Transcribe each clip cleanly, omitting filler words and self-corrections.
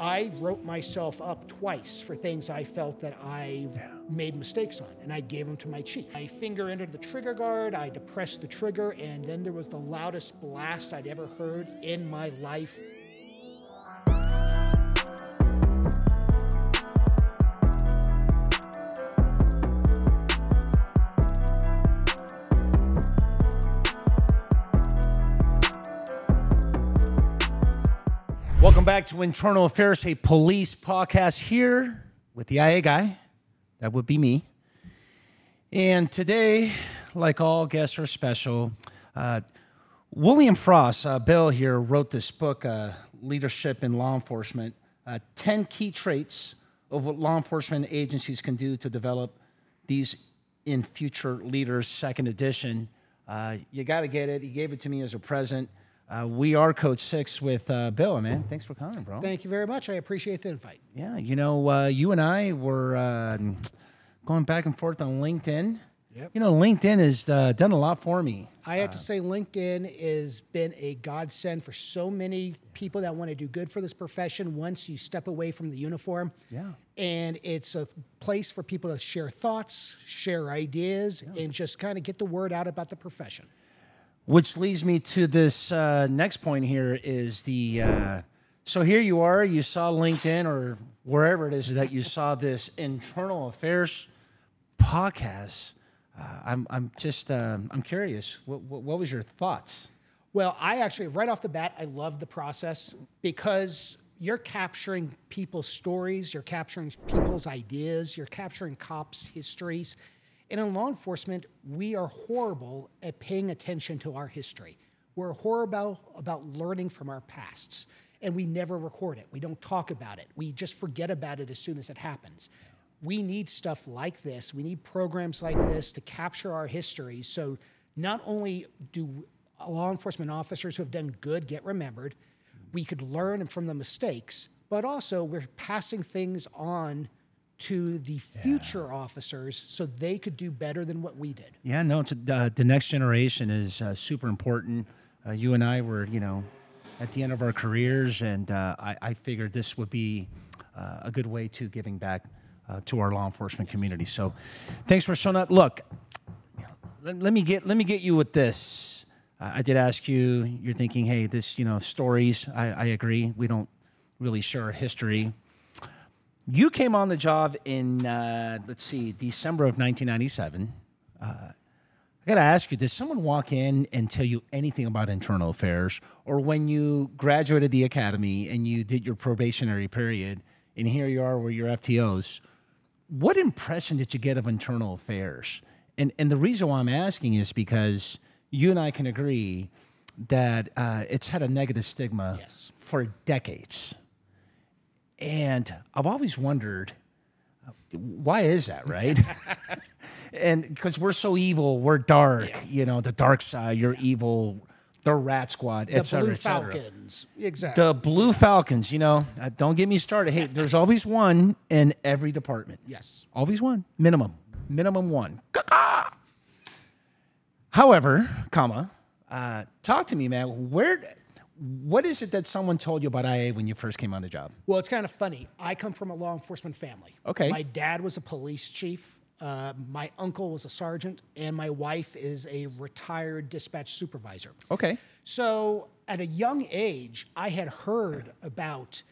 I wrote myself up twice for things I felt that I made mistakes on, and I gave them to my chief. My finger entered the trigger guard, I depressed the trigger, and then there was the loudest blast I'd ever heard in my life. Welcome back to Internal Affairs, a police podcast here with the IA guy. That would be me. And today, like all guests are special, William Frost, Bill here, wrote this book, Leadership in Law Enforcement, 10 Key Traits of what law enforcement agencies can do to develop these in future leaders, second edition. You got to get it. He gave it to me as a present. We are Code 6 with Bill, man. Thanks for coming, bro. Thank you very much. I appreciate the invite. Yeah, you know, you and I were going back and forth on LinkedIn. Yep. You know, LinkedIn has done a lot for me. I have to say LinkedIn has been a godsend for so many people that want to do good for this profession once you step away from the uniform. Yeah. And it's a place for people to share thoughts, share ideas, and just kind of get the word out about the profession. Which leads me to this next point here is the, so here you are, you saw LinkedIn or wherever it is that you saw this Internal Affairs podcast. I'm curious, what was your thoughts? Well, I actually, right off the bat, I love the process because you're capturing people's stories, you're capturing people's ideas, you're capturing cops' histories. And in law enforcement, we are horrible at paying attention to our history. We're horrible about learning from our pasts, and we never record it. We don't talk about it. We just forget about it as soon as it happens. We need stuff like this. We need programs like this to capture our history. So not only do law enforcement officers who have done good get remembered, we could learn from the mistakes, but also we're passing things on to the future officers so they could do better than what we did. Yeah, no, the next generation is super important. You and I were, you know, at the end of our careers, and I figured this would be a good way to giving back to our law enforcement community. So thanks for showing up. Look, let me get you with this. I did ask you, you're thinking, hey, this, you know, stories, I agree. We don't really share our history. You came on the job in, December of 1997. I got to ask you, did someone walk in and tell you anything about internal affairs? Or when you graduated the academy and you did your probationary period, and here you are with your FTOs, what impression did you get of internal affairs? And the reason why I'm asking is because you and I can agree that it's had a negative stigma for decades. And I've always wondered, why is that, right? And because we're so evil, we're dark, you know, the dark side, you're evil, the Rat Squad, et cetera, Blue et cetera. Falcons, exactly. The Blue Falcons, you know, don't get me started. Hey, there's always one in every department. Yes. Always one, minimum one. However, talk to me, man, what is it that someone told you about IA when you first came on the job? Well, it's kind of funny. I come from a law enforcement family. Okay. My dad was a police chief. My uncle was a sergeant, and my wife is a retired dispatch supervisor. Okay. So at a young age, I had heard about,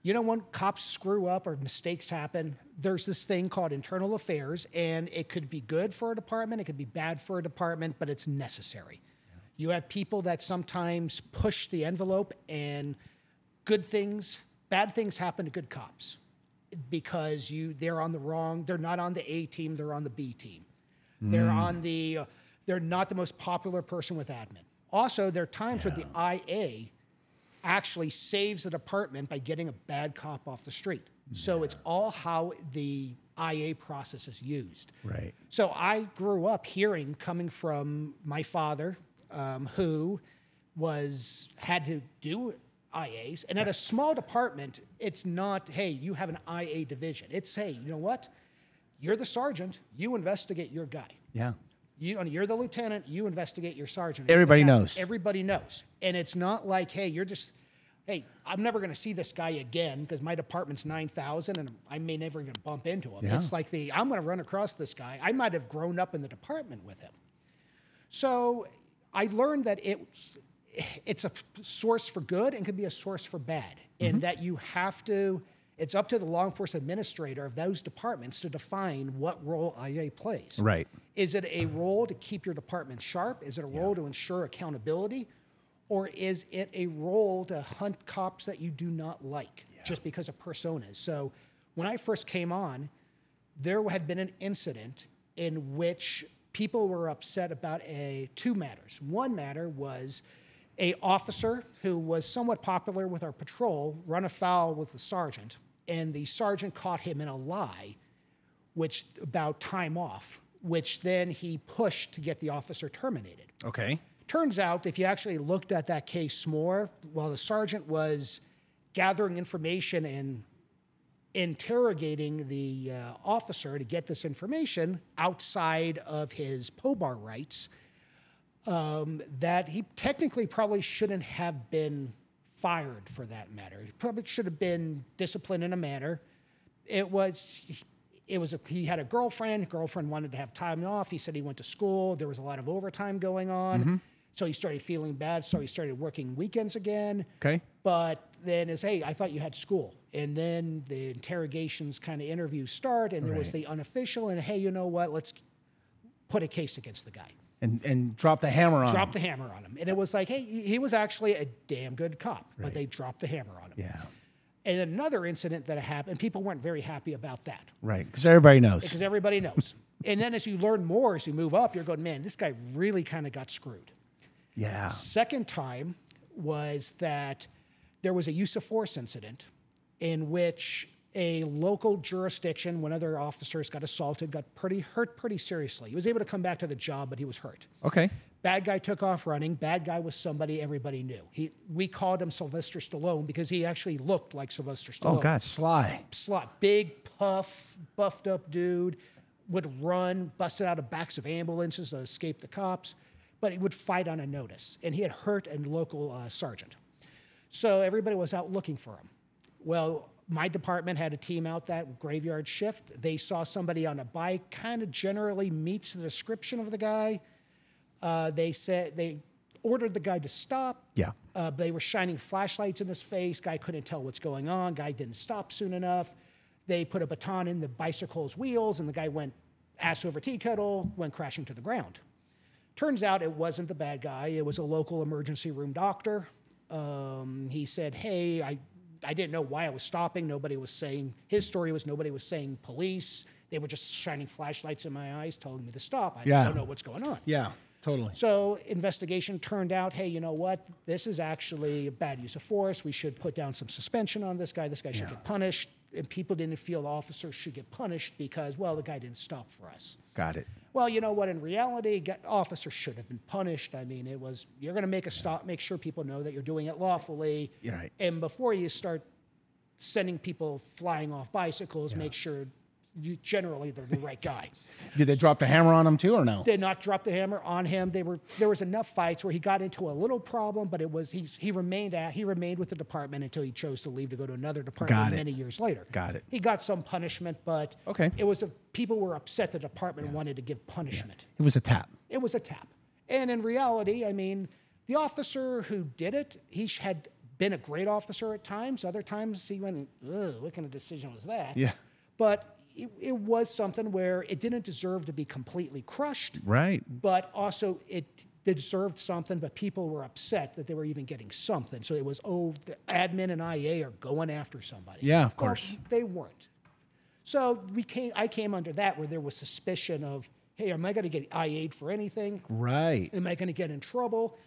you know, when cops screw up or mistakes happen, there's this thing called internal affairs, and it could be good for a department, it could be bad for a department, but it's necessary. You have people that sometimes push the envelope, and bad things happen to good cops because they're on the wrong, they're not on the A team, they're on the B team. They're not the most popular person with admin. Also, there are times where the IA actually saves the department by getting a bad cop off the street. So it's all how the IA process is used. Right. So I grew up coming from my father, who had to do IAs. And at a small department, it's not, hey, you have an IA division. It's, hey, you know what? You're the sergeant, you investigate your guy. Yeah. You're the lieutenant, you investigate your sergeant. Everybody knows. Everybody knows. And it's not like, hey, hey, I'm never going to see this guy again because my department's 9,000 and I may never even bump into him. Yeah. It's like I'm going to run across this guy. I might have grown up in the department with him. So I learned that it's a source for good and can be a source for bad, and that you have to, it's up to the law enforcement administrator of those departments to define what role IA plays. Right. Is it a role to keep your department sharp? Is it a role to ensure accountability? Or is it a role to hunt cops that you do not like just because of personas? So when I first came on, there had been an incident in which people were upset about two matters. One matter was a officer who was somewhat popular with our patrol run afoul with the sergeant, and the sergeant caught him in a lie, which about time off, which then he pushed to get the officer terminated. Okay. Turns out, if you actually looked at that case more, while the sergeant was gathering information and interrogating the officer to get this information outside of his POBAR rights, that he technically probably shouldn't have been fired for that matter. He probably should have been disciplined in a manner. He had a girlfriend. Girlfriend wanted to have time off. He said he went to school. There was a lot of overtime going on. So he started feeling bad. So he started working weekends again. Okay. But then hey, I thought you had school. And then the interrogations kind of interviews start, and there was the unofficial, and hey, you know what? Let's put a case against the guy. And drop the hammer on Drop the hammer on him. And it was like, hey, he was actually a damn good cop, but they dropped the hammer on him. Yeah. And then another incident that happened, people weren't very happy about that. Right. Because everybody knows. Because everybody knows. And then as you learn more, as you move up, you're going, man, this guy really kind of got screwed. Yeah. Second time was that there was a use of force incident in which a local jurisdiction, one of their officers got assaulted, got hurt pretty seriously. He was able to come back to the job, but he was hurt. Okay. Bad guy took off running. Bad guy was somebody everybody knew. We called him Sylvester Stallone because he actually looked like Sylvester Stallone. Oh, God, Sly. Big, puff, buffed up dude, would run, busted out of backs of ambulances to escape the cops, but he would fight on a notice. And he had hurt a local sergeant. So everybody was out looking for him. Well, my department had a team out that graveyard shift. They saw somebody on a bike, kind of generally meets the description of the guy. They ordered the guy to stop. Yeah. They were shining flashlights in his face. Guy couldn't tell what's going on. Guy didn't stop soon enough. They put a baton in the bicycle's wheels, and the guy went ass over tea kettle, went crashing to the ground. Turns out it wasn't the bad guy. It was a local emergency room doctor. He said, hey, I didn't know why I was stopping. Nobody was saying, his story was nobody was saying police. They were just shining flashlights in my eyes, telling me to stop. I don't know what's going on. Yeah, totally. So investigation turned out, hey, you know what? This is actually a bad use of force. We should put down some suspension on this guy. This guy should get punished. And people didn't feel officers should get punished because, well, the guy didn't stop for us. Got it. Well, you know what? In reality, officers should have been punished. I mean, you're going to make a stop, make sure people know that you're doing it lawfully. You're right. And before you start sending people flying off bicycles, make sure generally they're the right guy. Did they drop the hammer on him too, or no? Did not drop the hammer on him. There was enough fights where he got into a little problem, but he remained with the department until he chose to leave to go to another department many years later. Got it. He got some punishment, but people were upset the department wanted to give punishment. It was a tap. It was a tap. And in reality, I mean, the officer who did it, he had been a great officer at times. Other times he went, ugh, what kind of decision was that? Yeah. But it was something where it didn't deserve to be completely crushed. Right. But also it deserved something, but people were upset that they were even getting something. So it was, the admin and IA are going after somebody. Yeah, of course. Well, they weren't. So I came under that where there was suspicion of, hey, am I going to get IA'd for anything? Right. Am I going to get in trouble?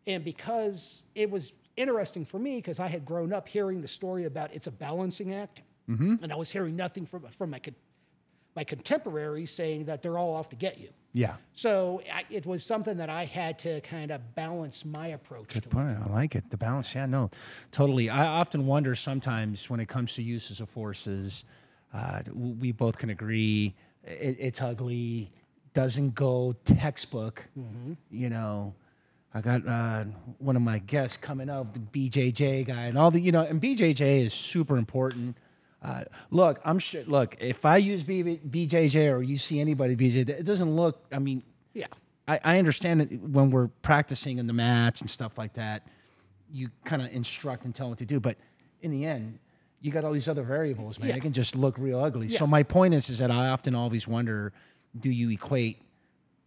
And because it was interesting for me, because I had grown up hearing the story about it's a balancing act, and I was hearing nothing from my contemporaries saying that they're all out to get you. Yeah. So it was something that I had to kind of balance my approach to. Good point. I like it. The balance. Yeah, no, totally. I often wonder sometimes when it comes to uses of forces, we both can agree it's ugly, doesn't go textbook, you know. I got one of my guests coming up, the BJJ guy, and all the, you know, and BJJ is super important. Look, I'm sure. Look, if I use BJJ or you see anybody BJJ, it doesn't look. I mean, Yeah. I understand that when we're practicing in the mats and stuff like that, you kind of instruct and tell them what to do. But in the end, you got all these other variables, man. Yeah. It can just look real ugly. Yeah. So my point is that I often always wonder, do you equate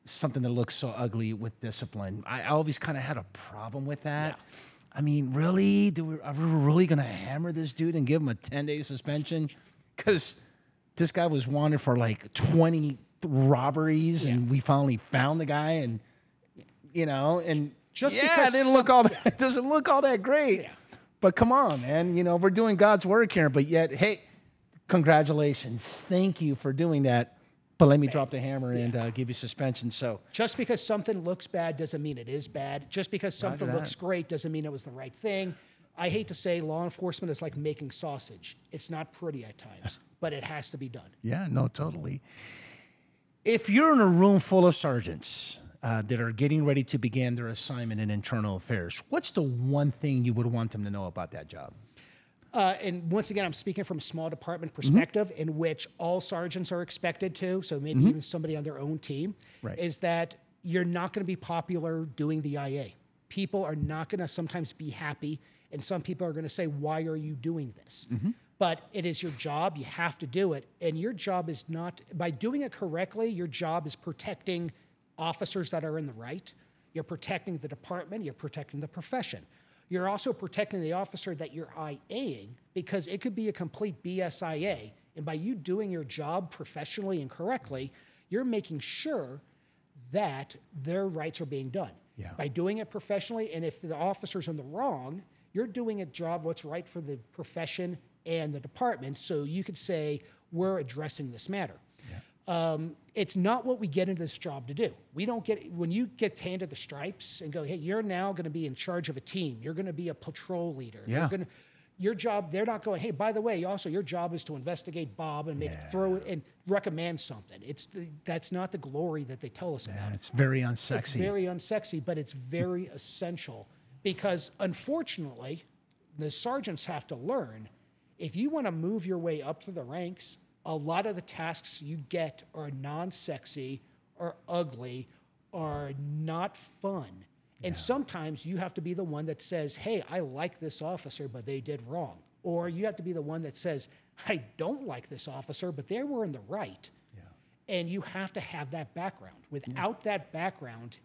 something that looks so ugly with discipline? I always kind of had a problem with that. Yeah. I mean, really? Are we really going to hammer this dude and give him a 10-day suspension? Because this guy was wanted for like 20 robberies, and we finally found the guy, and, you know, and Just yeah, because it didn't look all that, it doesn't look all that great. Yeah. But come on, man. You know, we're doing God's work here, but yet, hey, congratulations. Thank you for doing that. But let me drop the hammer and give you suspension. So, Just because something looks bad doesn't mean it is bad. Just because something that. looks great doesn't mean it was the right thing. I hate to say law enforcement is like making sausage. It's not pretty at times, but it has to be done. yeah, no, totally. If you're in a room full of sergeants that are getting ready to begin their assignment in internal affairs, what's the one thing you would want them to know about that job? And once again, I'm speaking from a small department perspective in which all sergeants are expected to, so maybe even somebody on their own team, Right. is that you're not going to be popular doing the IA. People are not going to sometimes be happy, and some people are going to say, why are you doing this? But it is your job. You have to do it. And your job is not, by doing it correctly, your job is protecting officers that are in the right. You're protecting the department. You're protecting the profession. You're also protecting the officer that you're IAing, because it could be a complete BS IA. And by you doing your job professionally and correctly, you're making sure that their rights are being done. Yeah. By doing it professionally, and if the officer's in the wrong, you're doing a job what's right for the profession and the department. So you could say, we're addressing this matter. It's not what we get into this job to do. We don't get, when you get handed the stripes and go, hey, you're now going to be in charge of a team. You're going to be a patrol leader. Yeah. You're going to, your job, they're not going, hey, by the way, also your job is to investigate Bob and throw it and recommend something. That's not the glory that they tell us about. It's very unsexy. It's very unsexy, but it's very essential, because unfortunately, the sergeants have to learn, if you want to move your way up to the ranks, a lot of the tasks you get are non-sexy or ugly or not fun. And sometimes you have to be the one that says, hey, I like this officer, but they did wrong. Or you have to be the one that says, I don't like this officer, but they were in the right. And you have to have that background. Without that background,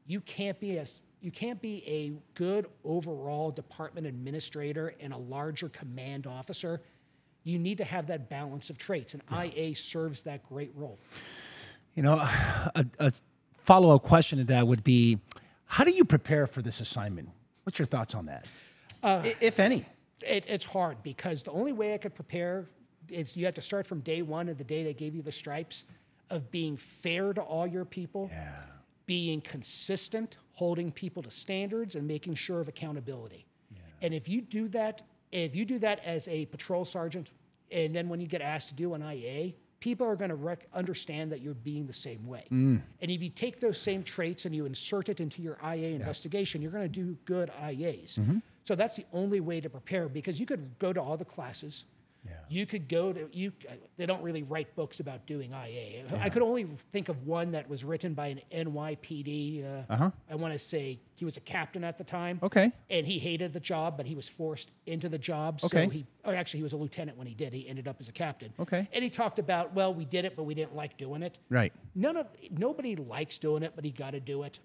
you can't be a good overall department administrator and a larger command officer. You need to have that balance of traits, and IA serves that great role. You know, a follow-up question to that would be, how do you prepare for this assignment? What's your thoughts on that, if any? It's hard, because the only way I could prepare is you have to start from day one of the day they gave you the stripes, of being fair to all your people, being consistent, holding people to standards, and making sure of accountability. And if you do that as a patrol sergeant, and then when you get asked to do an IA, people are going to understand that you're being the same way. And if you take those same traits and you insert it into your IA investigation, you're going to do good IAs. So that's the only way to prepare, because you could go to all the classes. You could go to, they don't really write books about doing IA. I could only think of one that was written by an NYPD. I want to say he was a captain at the time. Okay. And he hated the job, but he was forced into the job. Okay. So actually he was a lieutenant when he did. He ended up as a captain. Okay. And he talked about, well, we did it, but we didn't like doing it. Right. Nobody likes doing it, but you got to do it.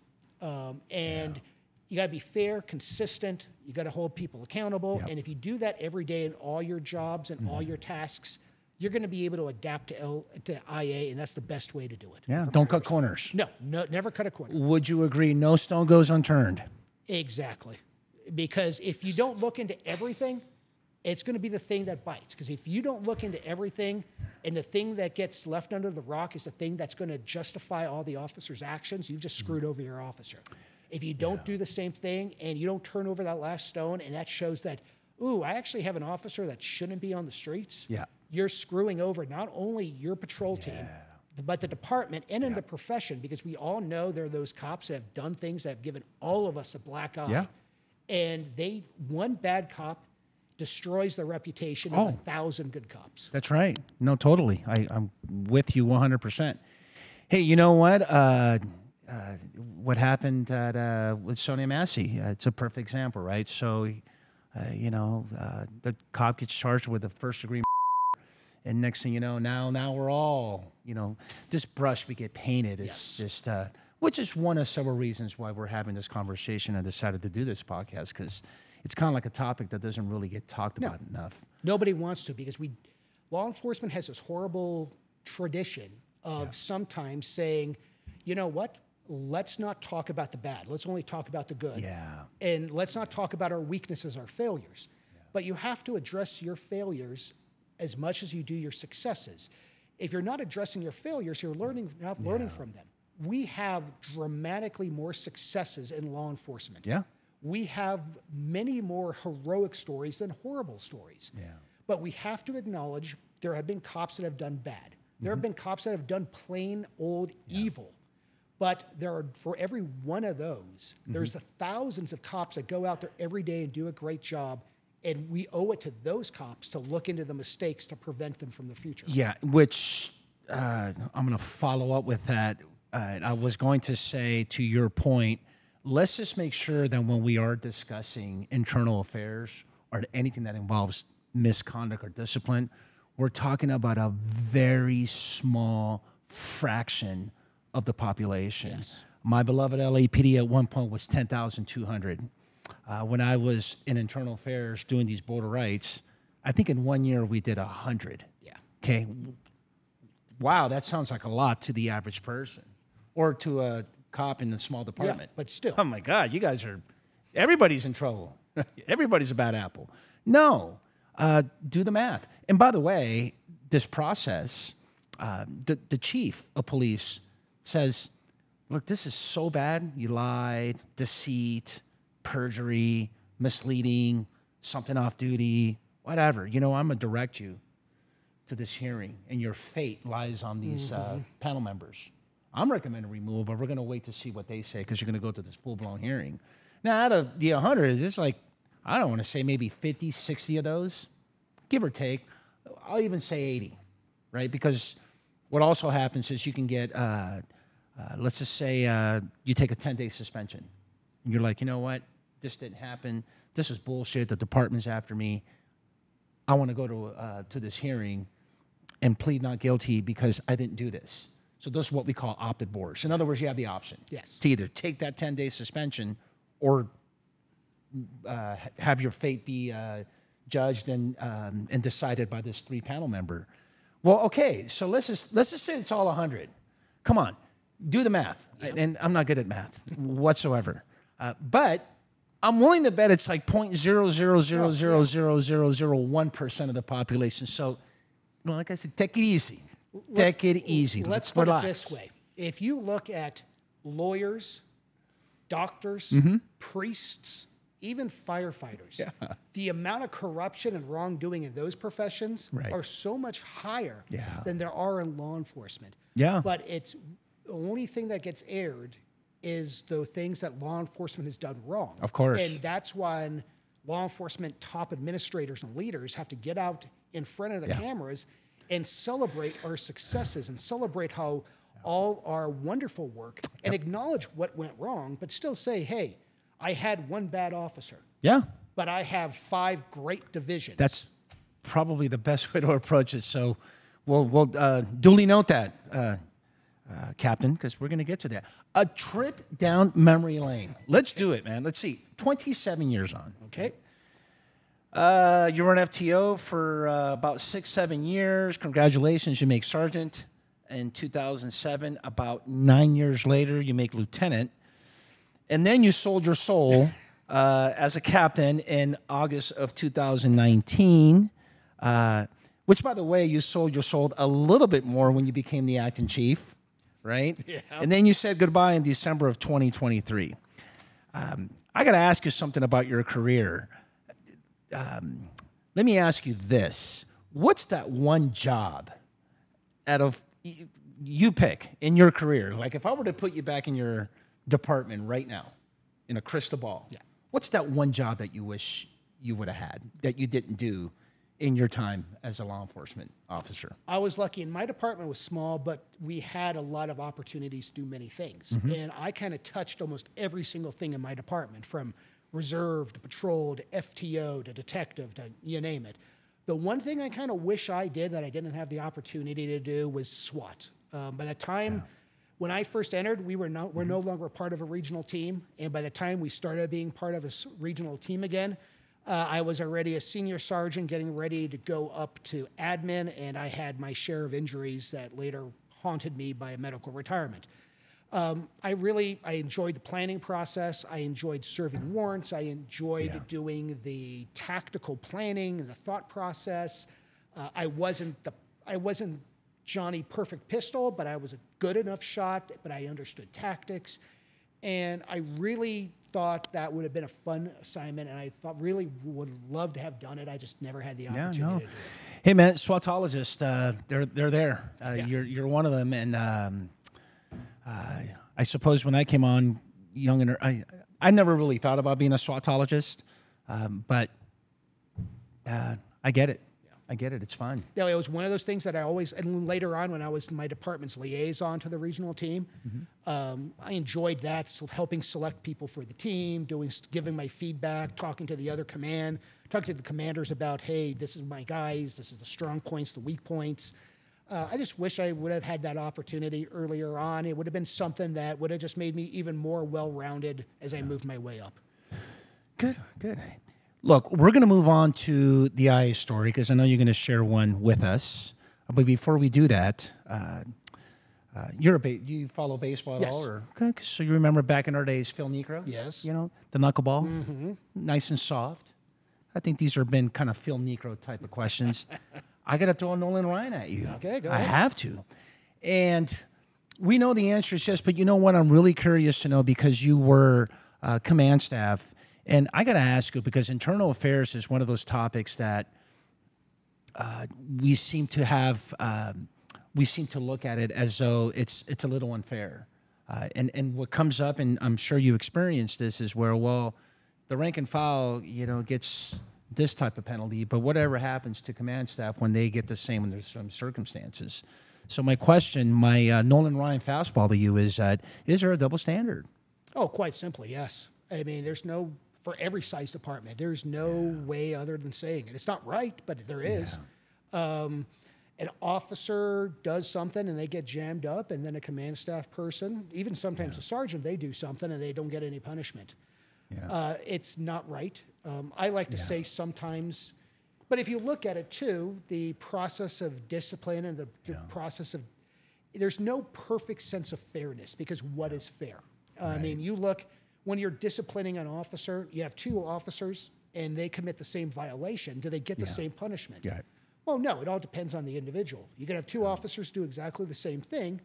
You got to be fair, consistent. You got to hold people accountable. And if you do that every day in all your jobs and all your tasks, you're going to be able to adapt to IA, and that's the best way to do it. Yeah. Don't cut corners. No, never cut a corner. Would you agree? No stone goes unturned. Exactly. Because if you don't look into everything, it's going to be the thing that bites. Because if you don't look into everything, and the thing that gets left under the rock is the thing that's going to justify all the officer's actions, you've just screwed over your officer. If you don't do the same thing and you don't turn over that last stone, and that shows that, ooh, I actually have an officer that shouldn't be on the streets, you're screwing over not only your patrol team, but the department and in the profession, because we all know there are those cops that have done things that have given all of us a black eye. Yeah. And one bad cop destroys the reputation of 1,000 good cops. That's right. No, totally. I'm with you 100%. Hey, you know what happened with Sonia Massey? It's a perfect example, right? So, the cop gets charged with a first-degree, and next thing you know, now we're all, this brush we get painted is just, which is one of several reasons why we're having this conversation and decided to do this podcast, because it's kind of like a topic that doesn't really get talked about enough. Nobody wants to, because law enforcement has this horrible tradition of sometimes saying, you know what? Let's not talk about the bad. Let's only talk about the good. Yeah. And let's not talk about our weaknesses, our failures. Yeah. But you have to address your failures as much as you do your successes. If you're not addressing your failures, you're not learning from them. We have dramatically more successes in law enforcement. Yeah. We have many more heroic stories than horrible stories. Yeah. But we have to acknowledge there have been cops that have done bad. There have been cops that have done plain old evil. But for every one of those, there's the thousands of cops that go out there every day and do a great job. And we owe it to those cops to look into the mistakes to prevent them from the future. Yeah, which I'm going to follow up with that. I was going to say, to your point, let's just make sure that when we are discussing internal affairs or anything that involves misconduct or discipline, we're talking about a very small fraction of the population. Yes. My beloved LAPD at one point was 10,200. When I was in internal affairs doing these border rights, I think in 1 year we did 100. Yeah. Okay. Wow, that sounds like a lot to the average person or to a cop in a small department. Yeah, but still. Oh my God, everybody's in trouble. Everybody's a bad apple. No, do the math. And by the way, this process, the chief of police says, look, this is so bad. You lied, deceit, perjury, misleading, something off duty, whatever. I'm going to direct you to this hearing, and your fate lies on these panel members. I'm recommending removal, but we're going to wait to see what they say, because you're going to go to this full-blown hearing. Now, out of the 100, it's like, I don't want to say maybe 50, 60 of those, give or take. I'll even say 80, right? Because what also happens is you can get, let's just say you take a 10-day suspension. And you're like, you know what? This didn't happen. This is bullshit. The department's after me. I want to go to this hearing and plead not guilty because I didn't do this. So those are what we call opted boards. In other words, you have the option to either take that 10-day suspension or have your fate be judged and decided by this 3-panel member. Well, okay, so let's just say it's all 100. Come on, do the math. Yep. And I'm not good at math whatsoever. But I'm willing to bet it's like 0.0000001% of the population. So, like I said, take it easy. Take it easy. Let's put it this way. If you look at lawyers, doctors, priests, even firefighters, the amount of corruption and wrongdoing in those professions are so much higher than there are in law enforcement. Yeah. But it's the only thing that gets aired is the things that law enforcement has done wrong. Of course. And that's when law enforcement top administrators and leaders have to get out in front of the cameras and celebrate our successes and celebrate how all our wonderful work and acknowledge what went wrong, but still say, hey, I had one bad officer. Yeah. But I have 5 great divisions. That's probably the best way to approach it. So we'll duly note that, Captain, because we're going to get to that. A trip down memory lane. Let's do it, man. Let's see. 27 years on. Okay. You were an FTO for about 6-7 years. Congratulations, you make sergeant in 2007. About 9 years later, you make lieutenant. And then you sold your soul as a captain in August of 2019, which, by the way, you sold your soul a little bit more when you became the acting chief, right? Yeah. And then you said goodbye in December of 2023. I got to ask you something about your career. Let me ask you this. What's that one job out of you pick in your career. Like if I were to put you back in your department right now, in a crystal ball, what's that one job that you wish you would have had that you didn't do in your time as a law enforcement officer? I was lucky, and my department was small, but we had a lot of opportunities to do many things. And I kind of touched almost every single thing in my department, from reserve to patrol to FTO to detective to you name it. The one thing I kind of wish I did that I didn't have the opportunity to do was SWAT. By the time when I first entered, we're no longer part of a regional team, and by the time we started being part of a regional team again, I was already a senior sergeant getting ready to go up to admin, and I had my share of injuries that later haunted me by a medical retirement. I enjoyed the planning process. I enjoyed serving warrants. I enjoyed doing the tactical planning and the thought process. I wasn't Johnny Perfect Pistol, but I was a good enough shot, but I understood tactics. And I really thought that would have been a fun assignment, and I thought really would love to have done it. I just never had the opportunity to do it. Hey man, SWATologists, they're there. You're one of them, and I suppose when I came on young and I never really thought about being a SWATologist, but I get it. I get it. It's fun. Yeah, it was one of those things that I always, and later on when I was my department's liaison to the regional team, I enjoyed that, helping select people for the team, giving my feedback, talking to the other command, talking to the commanders about, hey, this is my guys, this is the strong points, the weak points. I just wish I would have had that opportunity earlier on. It would have been something that would have just made me even more well-rounded as I moved my way up. Good. Look, we're going to move on to the IA story because I know you're going to share one with us. But before we do that, you follow baseball at all? Or, okay, so you remember back in our days, Phil Niekro? Yes. You know, the knuckleball, nice and soft. I think these have been kind of Phil Niekro type of questions. I got to throw a Nolan Ryan at you. Okay, go ahead. I have to. And we know the answer is yes, but you know what? I'm really curious to know because you were command staff. And I got to ask you, because internal affairs is one of those topics that we seem to have, we seem to look at it as though it's a little unfair. And what comes up, and I'm sure you experienced this, is where, well, the rank and file, gets this type of penalty, but whatever happens to command staff when they get the same under some circumstances. So my question, my Nolan Ryan fastball to you is there a double standard? Oh, quite simply, yes. I mean, for every size department, there's no way other than saying it. It's not right, but there is. An officer does something and they get jammed up, and then a command staff person, even sometimes a sergeant, they do something and they don't get any punishment. It's not right. I like to say sometimes, but if you look at it too, the process of discipline and the process of, there's no perfect sense of fairness, because what is fair? I mean, you look, when you're disciplining an officer, you have two officers and they commit the same violation. Do they get the same punishment? Well, no, it all depends on the individual. You can have two officers do exactly the same thing.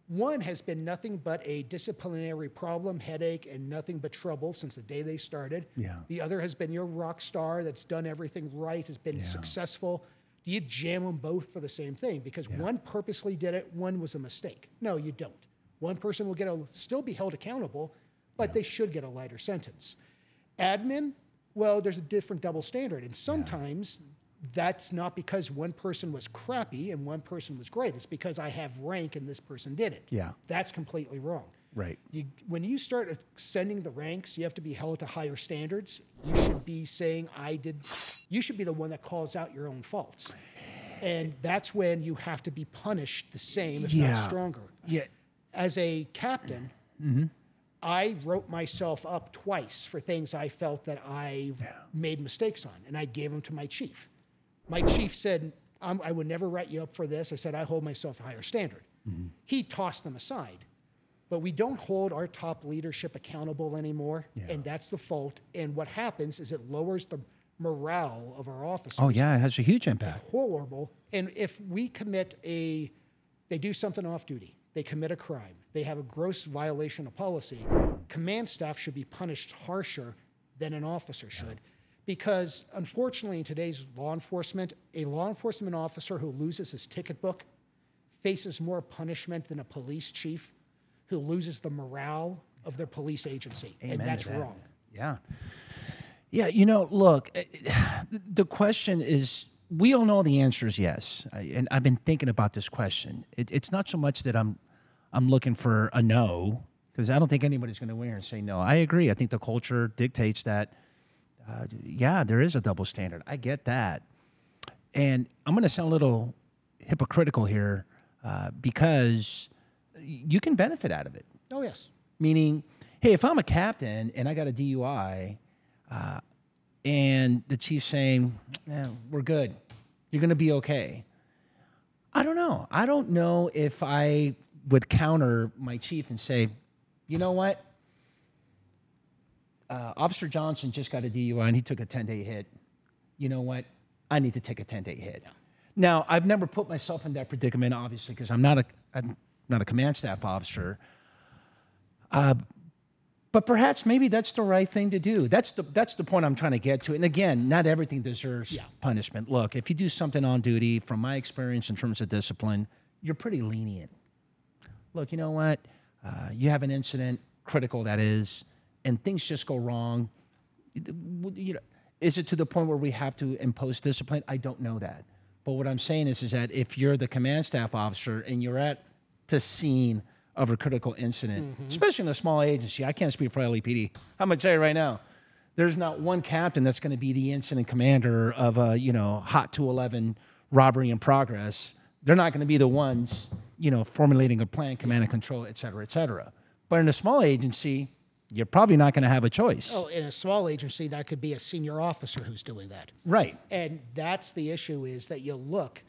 One has been nothing but a disciplinary problem, headache, and nothing but trouble since the day they started. The other has been your rock star that's done everything right, has been successful. Do you jam them both for the same thing? Because one purposely did it, one was a mistake. No, you don't. One person will still be held accountable, but they should get a lighter sentence. Admin, well, there's a different double standard. And sometimes that's not because one person was crappy and one person was great. It's because I have rank and this person did it. That's completely wrong. Right. When you start ascending the ranks, you have to be held to higher standards. You should be saying, you should be the one that calls out your own faults. And that's when you have to be punished the same, if not stronger. As a captain, I wrote myself up twice for things I felt that I made mistakes on, and I gave them to my chief. My chief said, I would never write you up for this. I said, I hold myself to a higher standard. He tossed them aside. But we don't hold our top leadership accountable anymore, and that's the fault. And what happens is it lowers the morale of our officers. Oh, yeah, it has a huge impact. It's horrible. And if we they do something off duty, they commit a crime, they have a gross violation of policy, command staff should be punished harsher than an officer should. Because unfortunately in today's law enforcement, a law enforcement officer who loses his ticket book faces more punishment than a police chief who loses the morale of their police agency. Amen and that's to that. wrong. Yeah. Yeah, look, the question is, we all know the answer is yes. And I've been thinking about this question. It's not so much that I'm looking for a no, because I don't think anybody's going to win here and say no. I agree. I think the culture dictates that, yeah, there is a double standard. I get that. And I'm going to sound a little hypocritical here because you can benefit out of it. Oh, yes. Meaning, hey, if I'm a captain and I got a DUI, and the chief's saying, we're good, you're going to be okay. I don't know. I don't know if I would counter my chief and say, you know what? Officer Johnson just got a DUI and he took a 10-day hit. You know what? I need to take a 10-day hit. Yeah. Now, I've never put myself in that predicament, obviously, because I'm not a command staff officer. But perhaps maybe that's the right thing to do. That's the point I'm trying to get to. And again, not everything deserves punishment. Look, if you do something on duty, from my experience in terms of discipline, you're pretty lenient. Look, you know what? You have an incident, critical that is, and things just go wrong. Is it to the point where we have to impose discipline? I don't know that. But what I'm saying is that if you're the command staff officer and you're at the scene of a critical incident, especially in a small agency. I can't speak for LAPD. I'm going to tell you right now, there's not one captain that's going to be the incident commander of a, hot 211 robbery in progress. They're not going to be the ones, formulating a plan, command and control, et cetera, et cetera. But in a small agency, you're probably not going to have a choice. Oh, in a small agency, that could be a senior officer who's doing that. Right. And that's the issue, is that you look,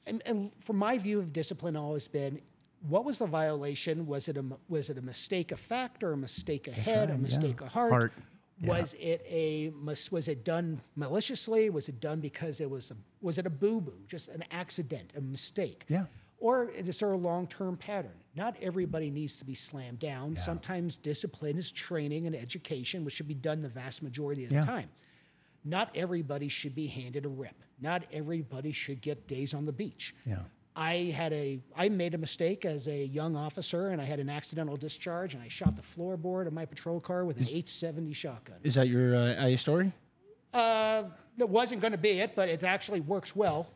and from my view of discipline always been, what was the violation? Was it a mistake of fact or a mistake of head, a mistake of heart? Yeah. Was it done maliciously? Was it done because was it a boo-boo, just an accident, a mistake? Yeah. Or is there a long-term pattern? Not everybody needs to be slammed down. Yeah. Sometimes discipline is training and education, which should be done the vast majority of the time. Not everybody should be handed a rip. Not everybody should get days on the beach. Yeah. I made a mistake as a young officer, and I had an accidental discharge, and I shot the floorboard of my patrol car with an 870 shotgun. Is that your IA story? It wasn't going to be it, but it actually works well.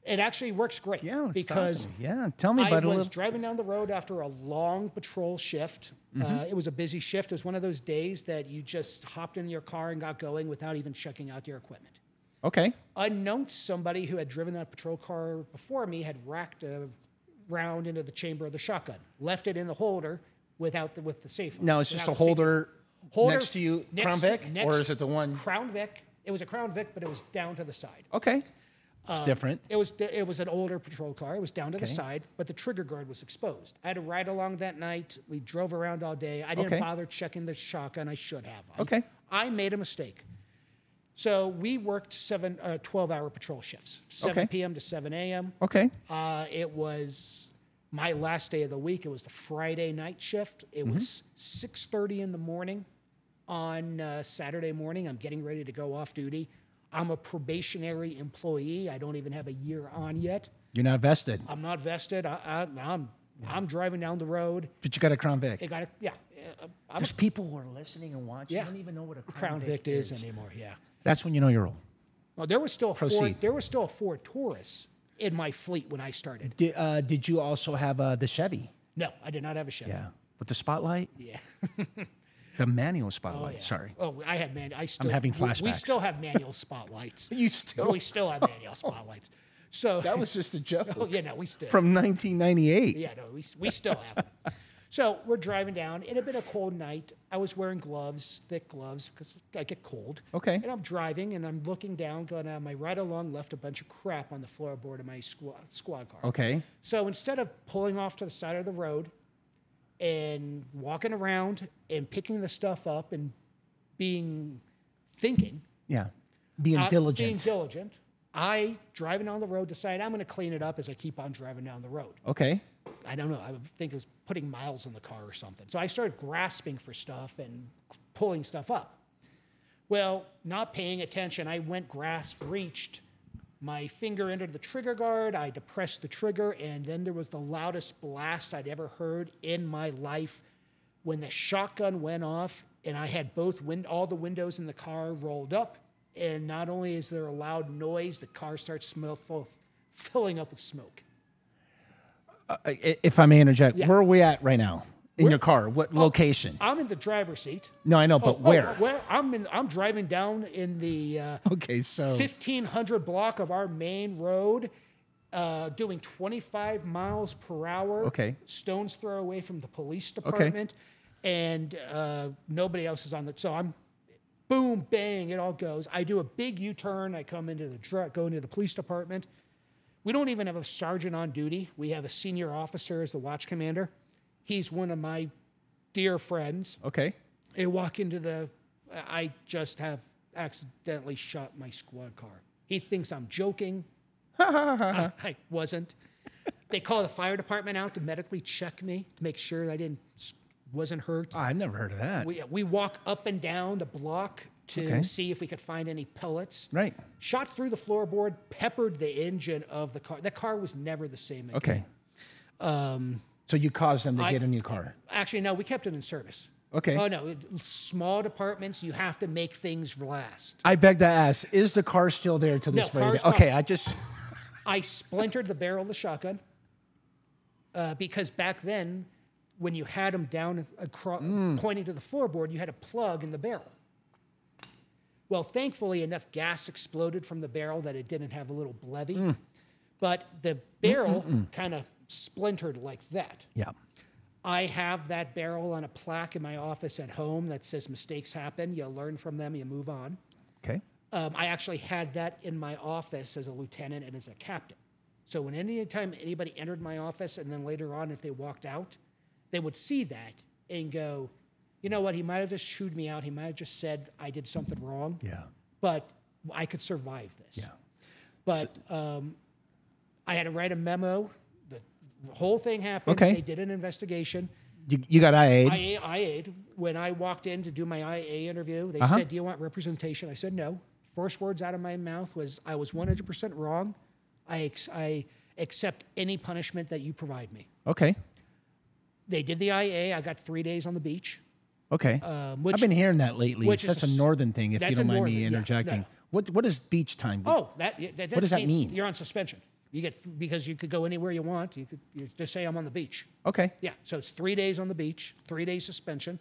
It actually works great. Yeah, because tell me about it. I was driving down the road after a long patrol shift. It was a busy shift. It was one of those days that you just hopped in your car and got going without even checking out your equipment. Okay. Unknownst, somebody who had driven that patrol car before me had racked a round into the chamber of the shotgun, left it in the holder with the safe. Now it's just a holder next to you, Crown Vic, or is it the one? Crown Vic. It was a Crown Vic, but it was down to the side. Okay. It's different. It was an older patrol car. It was down to the side, but the trigger guard was exposed. I had to ride along that night. We drove around all day. I didn't bother checking the shotgun. I should have. I made a mistake. So we worked 12-hour patrol shifts, 7 p.m. to 7 a.m. Okay. It was my last day of the week. It was the Friday night shift. It was 6:30 in the morning on Saturday morning. I'm getting ready to go off duty. I'm a probationary employee. I don't even have a year on yet. You're not vested. I'm not vested. I'm driving down the road. But you got a Crown Vic. I got it. Yeah. There's people who are listening and watching. Don't even know what a Crown Vic is anymore. Yeah. That's when you know you're old. Well, there was still a Ford Taurus in my fleet when I started. Did you also have the Chevy? No, I did not have a Chevy. Yeah. With the spotlight? Yeah. The manual spotlight. Oh, yeah. Sorry. Oh, I had manual. I'm having flashbacks. We still have manual spotlights. We still have manual spotlights. So that was just a joke. Oh, yeah, no, we still. From 1998. Yeah, no, we still have them. So we're driving down. It had been a cold night. I was wearing gloves, thick gloves, because I get cold. Okay. And I'm driving, and I'm looking down, going, my right along left a bunch of crap on the floorboard of my squad car. Okay. So instead of pulling off to the side of the road and walking around and picking the stuff up and thinking. Yeah. Being diligent. Being diligent. I, driving on the road, decide I'm going to clean it up as I keep on driving down the road. Okay. I don't know. I think it was putting miles in the car or something. So I started grasping for stuff and pulling stuff up. Well, not paying attention, I went reached My finger entered the trigger guard. I depressed the trigger, and then there was the loudest blast I'd ever heard in my life when the shotgun went off, and I had all the windows in the car rolled up. And not only is there a loud noise, the car starts filling up with smoke. If I may interject, Yeah. where are we at right now in your car? What location? I'm in the driver's seat. No, I know, but where? Where I'm driving down in the Okay, so 1500 block of our main road, doing 25 miles per hour. Okay. Stone's throw away from the police department, and nobody else is on the. So I'm, boom, bang, it all goes. I do a big U-turn. I come into the truck, go into the police department. We don't even have a sergeant on duty. We have a senior officer as the watch commander. He's one of my dear friends. okay. I walk into I just have accidentally shot my squad car. He thinks I'm joking. I wasn't. They call the fire department out to medically check me to make sure I wasn't hurt. Oh, I've never heard of that. We walk up and down the block to see if we could find any pellets. Right. Shot through the floorboard, peppered the engine of the car. The car was never the same again. Okay. So you caused them to get a new car. Actually, no, we kept it in service. Okay. Oh, no. Small departments, you have to make things last. I beg to ask, is the car still there to this No, very car's day? Okay, gone. I splintered the barrel of the shotgun because back then, when you had them down pointing to the floorboard, you had a plug in the barrel. Well, thankfully, enough gas exploded from the barrel that it didn't have a little levy. But the barrel kind of splintered like that. Yeah. I have that barrel on a plaque in my office at home that says mistakes happen. You learn from them, you move on. Okay. I actually had that in my office as a lieutenant and as a captain. So when anytime anybody entered my office and then later on if they walked out, they would see that and go, you know what, he might have just chewed me out. He might have just said I did something wrong. Yeah. But I could survive this. Yeah. But I had to write a memo. The whole thing happened. Okay. They did an investigation. You got IA'd. IA'd. When I walked in to do my IA interview, they said, do you want representation? I said, no. First words out of my mouth was, I was 100% wrong. I accept any punishment that you provide me. Okay. They did the IA. I got 3 days on the beach. Okay. Which- I've been hearing that lately. which That's is a northern thing, if you that's don't a mind northern- me yeah, interjecting. no. What is beach time? Oh, that What does that means mean? You're on suspension. You get because you could go anywhere you want. You just say I'm on the beach. Okay. Yeah, so it's 3 days on the beach, 3 days suspension.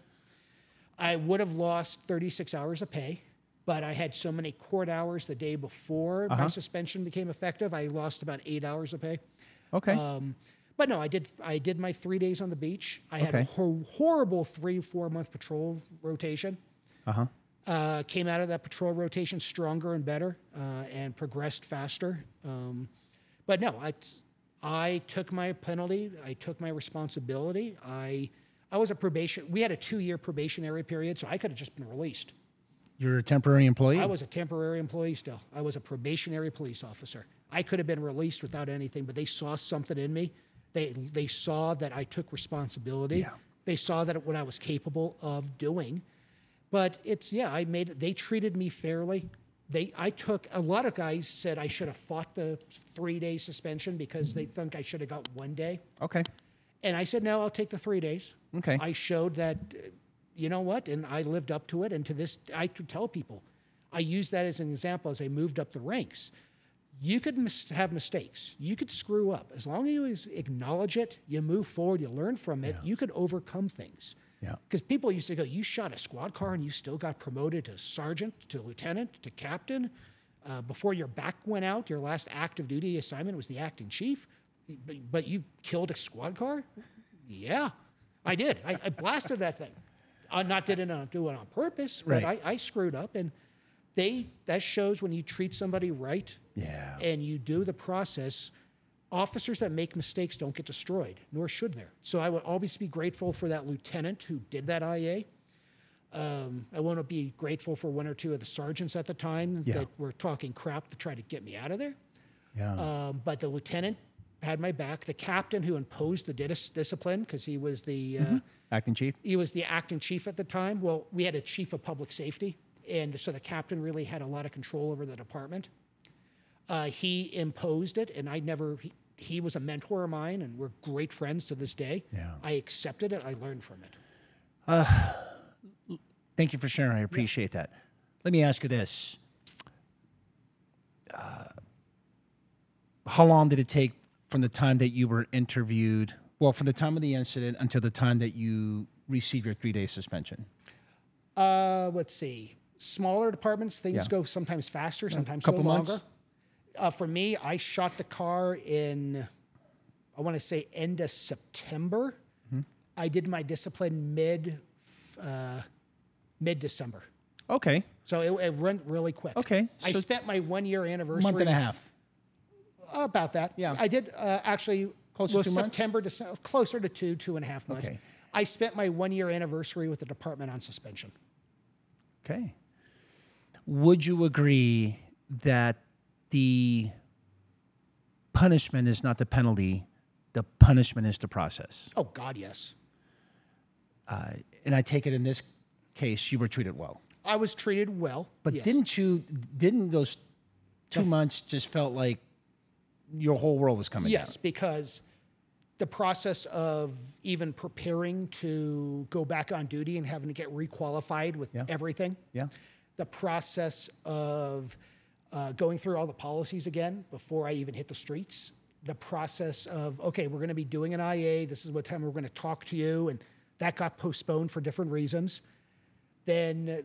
I would have lost 36 hours of pay, but I had so many court hours the day before my suspension became effective. I lost about 8 hours of pay. Okay. But no, I did my 3 days on the beach. I had a Okay. horrible 3-4 month patrol rotation. Uh-huh. Came out of that patrol rotation stronger and better and progressed faster. But no, I took my penalty. I took my responsibility. I was a probation. We had a 2-year probationary period, so I could have just been released. You're a temporary employee? I was a temporary employee still. I was a probationary police officer. I could have been released without anything, but they saw something in me. They saw that I took responsibility. Yeah. They saw that what I was capable of doing. But they treated me fairly. A lot of guys said I should have fought the 3-day suspension because they think I should have got 1 day. Okay. And I said, no, I'll take the 3 days. Okay. I showed that, you know what, and I lived up to it. And to this, I could tell people, I use that as an example as I moved up the ranks. You could have mistakes. You could screw up. As long as you acknowledge it, you move forward, you learn from it, you could overcome things. Yeah. Because people used to go, you shot a squad car and you still got promoted to sergeant, to lieutenant, to captain. Before your back went out, your last active duty assignment was the acting chief, but you killed a squad car? Yeah, I did. I blasted that thing. I didn't do it on purpose, but Right. I screwed up. And that shows when you treat somebody right Yeah. and you do the process. Officers that make mistakes don't get destroyed, nor should there. So I would always be grateful for that lieutenant who did that IA. I want to be grateful for 1 or 2 of the sergeants at the time that were talking crap to try to get me out of there. Yeah. But the lieutenant had my back. The captain who imposed the discipline, because he was the Acting chief? he was the acting chief at the time. Well, we had a chief of public safety, and so the captain really had a lot of control over the department. He imposed it, and I never. He was a mentor of mine, and we're great friends to this day. Yeah. I accepted it. I learned from it. Thank you for sharing. I appreciate that. Let me ask you this. How long did it take from the time that you were interviewed, well, from the time of the incident until the time that you received your 3-day suspension? Let's see. Smaller departments, things go sometimes faster, sometimes go longer. For me, I shot the car in, I want to say, end of September. I did my discipline mid-December. Okay. So it went really quick. Okay. I So spent my 1-year anniversary. month and a half. About that. Yeah. I did actually. Closer to 2 months? September, December, closer to 2.5 months. Okay. I spent my 1-year anniversary with the department on suspension. Okay. Would you agree that the punishment is not the penalty, the punishment is the process? Oh God, yes. And I take it in this case, you were treated well. I was treated well. But yes. didn't those 2 months just felt like your whole world was coming down? Yes, because the process of even preparing to go back on duty and having to get requalified with everything. Yeah. The process of going through all the policies again before I even hit the streets. The process of, okay, we're going to be doing an IA. This is what time we're going to talk to you. And that got postponed for different reasons. Then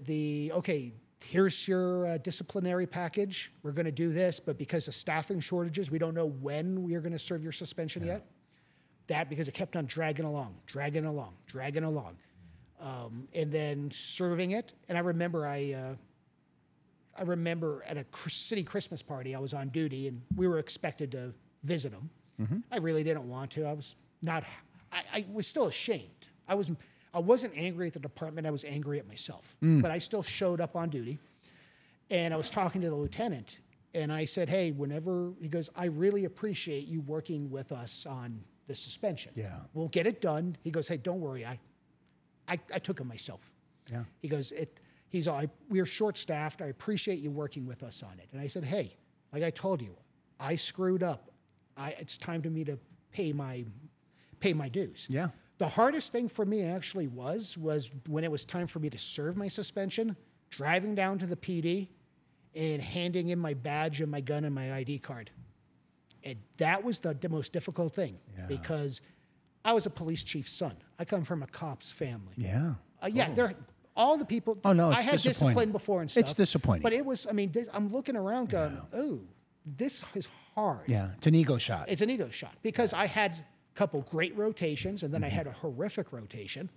here's your disciplinary package. We're going to do this, but because of staffing shortages, we don't know when we are going to serve your suspension yet. That because it kept on dragging along. And then serving it. And I remember I remember at a city Christmas party, I was on duty and we were expected to visit them. I really didn't want to. I was still ashamed. I wasn't angry at the department. I was angry at myself. But I still showed up on duty. And I was talking to the lieutenant and I said, hey, he goes, I really appreciate you working with us on the suspension. Yeah. We'll get it done. He goes, hey, don't worry. I took it myself. Yeah. He goes, we're short-staffed. I appreciate you working with us on it. And I said, hey, like I told you, I screwed up. It's time for me to pay my dues. Yeah. The hardest thing for me actually was when it was time for me to serve my suspension, driving down to the PD and handing in my badge and my gun and my ID card. And that was the most difficult thing because I was a police chief's son. I come from a cop's family. Yeah. All the people. Oh, no, it's I had disappointing. discipline before and stuff. It's disappointing. But it was. I mean, I'm looking around, going, "Oh, this is hard." Yeah, it's an ego shot. It's an ego shot because I had a couple great rotations and then I had a horrific rotation,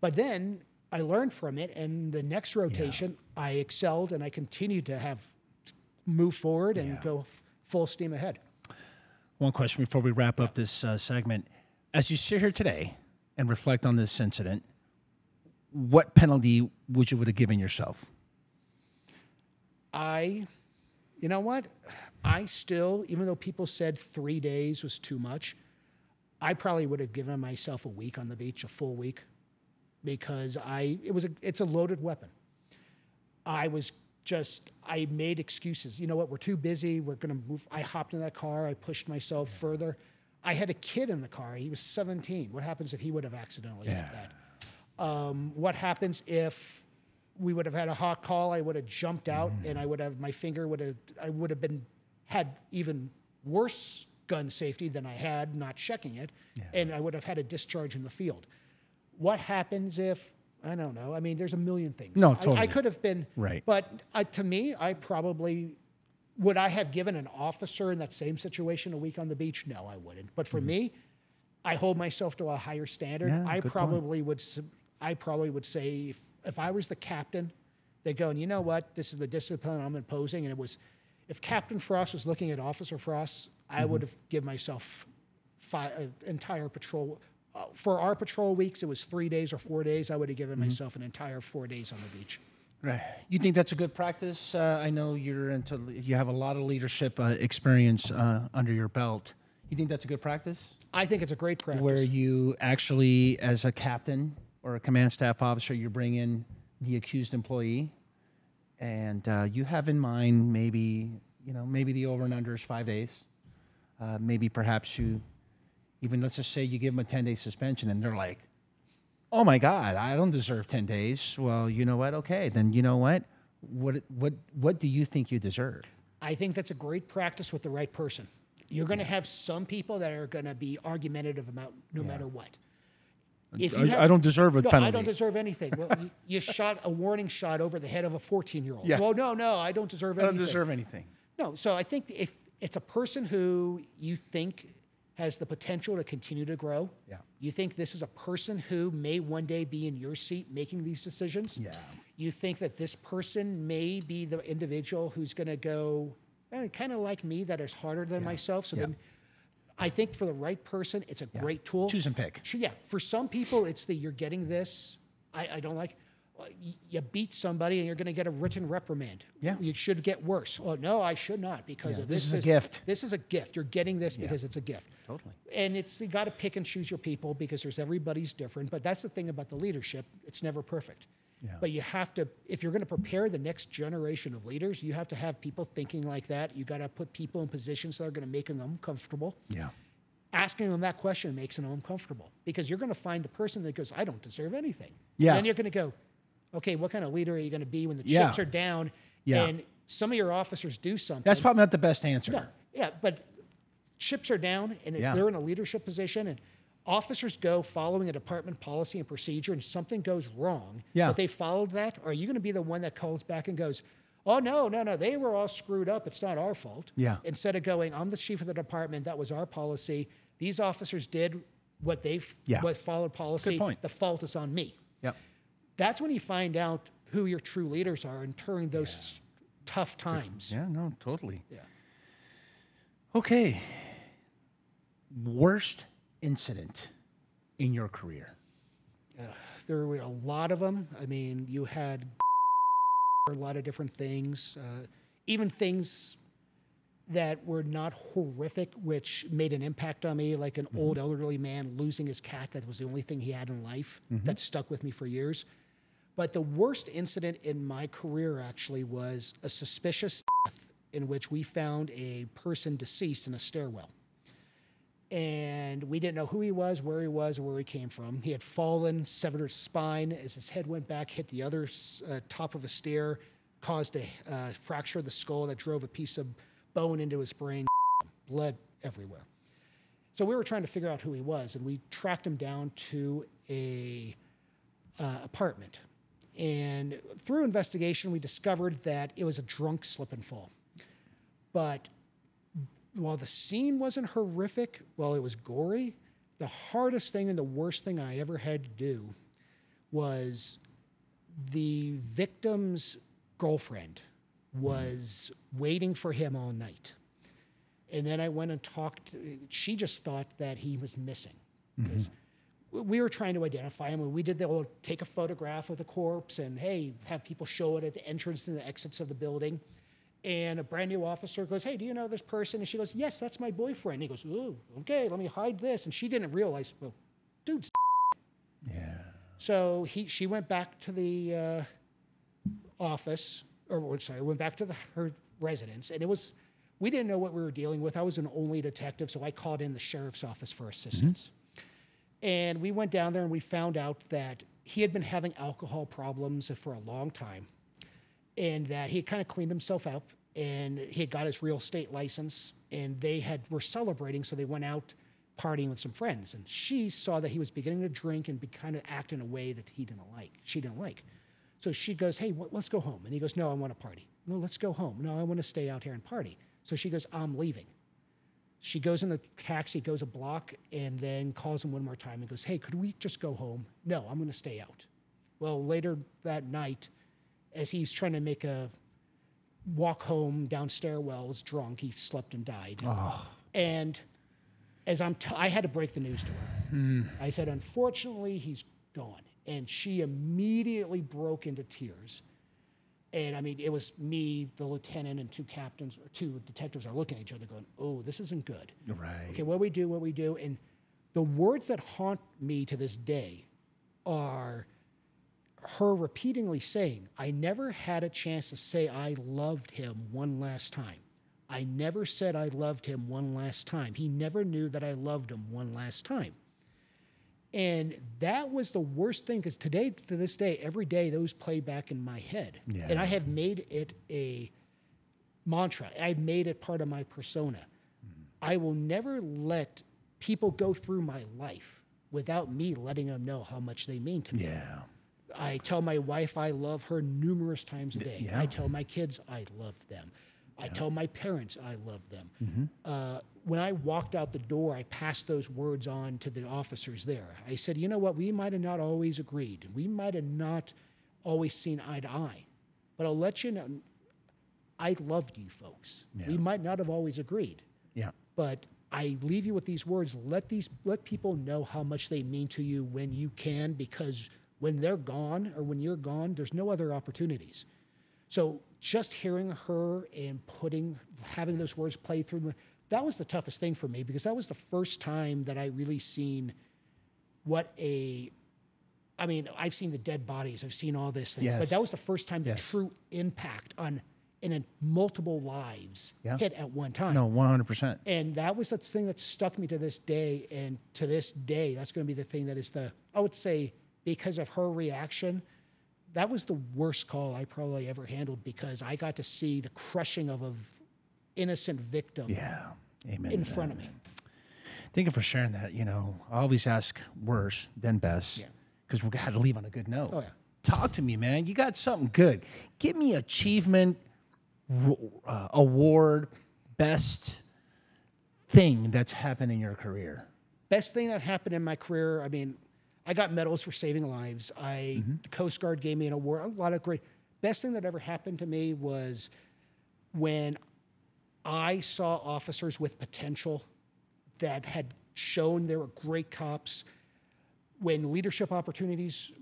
but then I learned from it, and the next rotation I excelled and I continued to move forward and go full steam ahead. One question before we wrap up this segment: as you sit here today and reflect on this incident, what penalty would you have given yourself? You know what? I still, even though people said 3 days was too much, I probably would have given myself a week on the beach, a full week, because it's a loaded weapon. I made excuses. You know what? We're too busy. We're going to move. I hopped in that car. I pushed myself further. I had a kid in the car. He was 17. What happens if he would have accidentally hit that? What happens if we would have had a hot call? I would have jumped out and I would have had even worse gun safety than I had not checking it. And I would have had a discharge in the field. What happens if, I don't know. I mean, there's a million things. No, totally. I could have been, right. But to me, would I have given an officer in that same situation a week on the beach? No, I wouldn't. But for me, I hold myself to a higher standard. Yeah, I probably would say if I was the captain, they'd go, and you know what, this is the discipline I'm imposing. And if Captain Frost was looking at Officer Frost, I would have given myself entire patrol. For our patrol weeks, it was 3 days or 4 days. I would have given myself an entire 4 days on the beach. Right. You think that's a good practice? I know you have a lot of leadership experience under your belt. You think that's a good practice? I think it's a great practice. Where you actually, as a captain or a command staff officer, you bring in the accused employee, and you have in mind maybe, maybe the over and under is 5 days. Maybe perhaps you even, let's just say you give them a 10-day suspension and they're like, oh my God, I don't deserve 10 days. Well, you know what? Okay, then you know what? What do you think you deserve? I think that's a great practice with the right person. You're going to have some people that are going to be argumentative about no matter what. If you I don't deserve a penalty. I don't deserve anything. Well, you shot a warning shot over the head of a 14-year-old. Yeah. Well, no, I don't deserve anything. I don't deserve anything. No, so I think if it's a person who you think has the potential to continue to grow, you think this is a person who may one day be in your seat making these decisions, you think that this person may be the individual who's going to go, kind of like me, that is harder than myself. So then I think for the right person, it's a great tool. Choose and pick. Yeah, for some people, it's you're getting this. I don't like. You beat somebody and you're going to get a written reprimand. Yeah. You should get worse. Oh, no, I should not because of this. This is a gift. This is a gift. You're getting this because it's a gift. Totally. And you got to pick and choose your people because everybody's different. But that's the thing about the leadership. It's never perfect. Yeah. But you have to, if you're going to prepare the next generation of leaders, you have to have people thinking like that. You got to put people in positions that are going to make them uncomfortable. Yeah. Asking them that question makes them uncomfortable because you're going to find the person that goes, I don't deserve anything. Yeah. And then you're going to go, okay, what kind of leader are you going to be when the chips are down and some of your officers do something? That's probably not the best answer. No, yeah, but chips are down and they're in a leadership position and officers go following a department policy and procedure and something goes wrong, but they followed that. Or are you going to be the one that calls back and goes, oh, no, they were all screwed up. It's not our fault. Yeah. Instead of going, I'm the chief of the department. That was our policy. These officers did what they followed policy. Good point. The fault is on me. Yep. That's when you find out who your true leaders are and during those tough times. Yeah, no, totally. Yeah. Okay. Worst incident in your career? There were a lot of them. I mean, you had a lot of different things, even things that were not horrific, which made an impact on me, like an old elderly man losing his cat. That was the only thing he had in life. That stuck with me for years. But the worst incident in my career actually was a suspicious death in which we found a person deceased in a stairwell. And we didn't know who he was, where he came from. He had fallen, severed his spine. As his head went back, hit the other top of a stair, caused a fracture of the skull that drove a piece of bone into his brain, blood everywhere. So we were trying to figure out who he was, and we tracked him down to a apartment. And through investigation, we discovered that it was a drunk slip and fall. But while the scene wasn't horrific, while it was gory, the hardest thing and the worst thing I ever had to do was the victim's girlfriend was waiting for him all night. And then I went and talked. She just thought that he was missing. We were trying to identify him. And we did the old take a photograph of the corpse and, hey, have people show it at the entrance and the exits of the building. And a brand new officer goes, hey, do you know this person? And she goes, yes, that's my boyfriend. And he goes, oh, okay, let me hide this. And she didn't realize, well, dude's So she went back to the office, went back to her residence. And we didn't know what we were dealing with. I was an only detective, so I called in the sheriff's office for assistance. And we went down there and we found out that he had been having alcohol problems for a long time. And that he had kind of cleaned himself up and he had got his real estate license and were celebrating. So they went out partying with some friends and she saw that he was beginning to drink and kind of act in a way that she didn't like. So she goes, hey, let's go home. And he goes, no, I want to party. No, let's go home. No, I want to stay out here and party. So she goes, I'm leaving. She goes in the taxi, goes a block, and then calls him one more time and goes, hey, could we just go home? No, I'm going to stay out. Well, later that night, as he's trying to make a walk home down stairwells drunk, he slept and died. Oh. And as I had to break the news to her. I said, unfortunately, he's gone. And she immediately broke into tears. And I mean, it was me, the lieutenant, and two detectives are looking at each other going, oh, this isn't good. Right. Okay, what we do. And the words that haunt me to this day are her repeatedly saying, I never had a chance to say I loved him one last time. I never said I loved him one last time. He never knew that I loved him one last time. And that was the worst thing, because today, to this day, every day, those play back in my head. Yeah. And I have made it a mantra. I've made it part of my persona. I will never let people go through my life without me letting them know how much they mean to me. Yeah. I tell my wife I love her numerous times a day. Yeah. I tell my kids I love them. I tell my parents I love them. When I walked out the door, I passed those words on to the officers there. I said, you know what, we might have not always agreed. We might have not always seen eye to eye. But I'll let you know, I loved you folks. Yeah. We might not have always agreed. Yeah. But I leave you with these words. Let people know how much they mean to you when you can, because when they're gone or when you're gone, there's no other opportunities. So just hearing her and having those words play through me, that was the toughest thing for me, because that was the first time that I really seen I've seen the dead bodies, I've seen all this thing, Yes. but that was the first time the Yes. true impact in multiple lives hit at one time. No, 100%. And that was the thing that stuck me to this day. And to this day, that's going to be the thing that is I would say, because of her reaction, that was the worst call I probably ever handled, because I got to see the crushing of an innocent victim Yeah. Amen. in to that. front of me. Thank you for sharing that. You know, I always ask worse than best, Yeah. because we got to leave on a good note. Oh, yeah. Talk to me, man. You got something good. Give me achievement, award, best thing that's happened in your career. Best thing that happened in my career, I mean, I got medals for saving lives. The Coast Guard gave me an award. A lot of great. Best thing that ever happened to me was when I saw officers with potential that had shown they were great cops. When leadership opportunities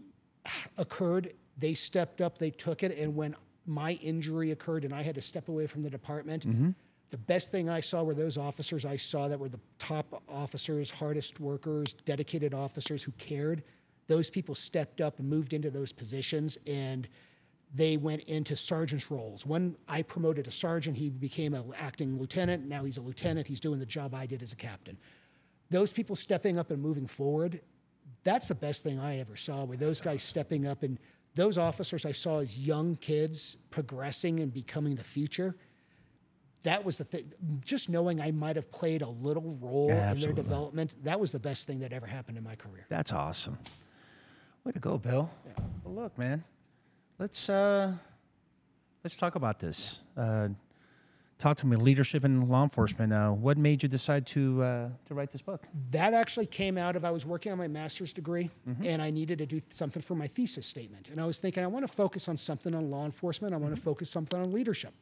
occurred, they stepped up, they took it. And when my injury occurred and I had to step away from the department, the best thing I saw were those officers I saw that were the top officers, hardest workers, dedicated officers who cared. Those people stepped up and moved into those positions, and they went into sergeant's roles. When I promoted a sergeant, he became an acting lieutenant. Now he's a lieutenant. He's doing the job I did as a captain. Those people stepping up and moving forward, that's the best thing I ever saw, were those guys stepping up. And those officers I saw as young kids progressing and becoming the future. That was the thing. Just knowing I might have played a little role in their development, that was the best thing that ever happened in my career. That's awesome. Way to go, Bill. Yeah. Well, look, man. Let's talk about this. Talk to me. Leadership in law enforcement. What made you decide to write this book? That actually came out of, I was working on my master's degree, and I needed to do something for my thesis statement. And I was thinking, I want to focus on something on law enforcement. I want to focus something on leadership.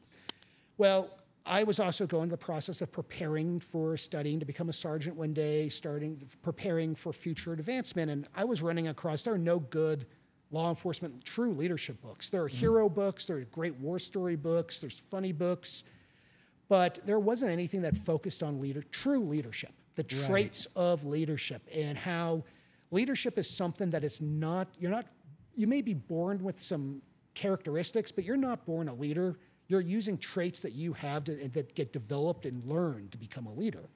Well, I was also going through the process of preparing for studying to become a sergeant one day, preparing for future advancement. And I was running across, there are no good law enforcement true leadership books. There are hero books, there are great war story books, there's funny books, but there wasn't anything that focused on true leadership, the traits of leadership, and how leadership is something that is not, you may be born with some characteristics, but you're not born a leader. You're using traits that you have that get developed and learned to become a leader.